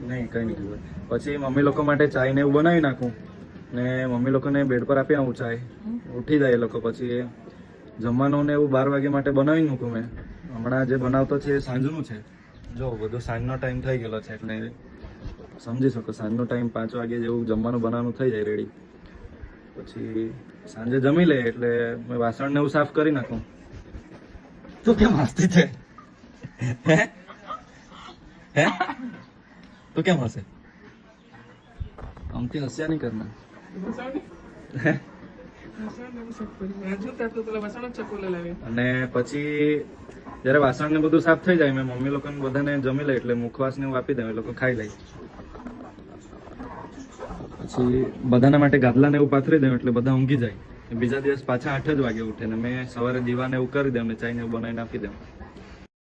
નહીં કઈ નહીં ખબર. પછી મમ્મી લોકો માટે ચાય ને એવું બનાવી નાખું ને મમ્મી લોકોને બેડ પર આપી આવું ચાય, ઉઠી જાય એ લોકો. પછી જમવાનું ને એવું 12 વાગ્યા માટે બનાવી મૂકું મેં. હમણાં જે બનાવતો છે એ સાંજનું છે. જો બધું સાંજનો ટાઈમ થઈ ગયેલો છે એટલે સમજી શકો સાંજનો ટાઈમ 5 વાગે જેવું જમવાનું બનાવવાનું થઈ જાય રેડી. પછી સાંજે જમી લે એટલે મેં વાસણ ને એવું સાફ કરી નાખું. તું કેમ હસતી છે? હે તું કેમ હસે? આમથી હસ્યા નહીં કરના. અને પછી જયારે વાસણ ને બધું સાફ થઈ જાય મેં મમ્મી લોકોને બધાને જમી લે એટલે મુખવાસ ને એવું આપી દઉં, એ લોકો ખાઈ લે. પછી બધાના માટે ગાદલા ને એવું પાથરી દઉં એટલે બધા ઊંઘી જાય. બીજા દિવસ પાછા 8 જ વાગે ઉઠે ને મેં સવારે દીવાને એવું કરી દઉં ને ચાય ને એવું બનાવીને આપી દઉં.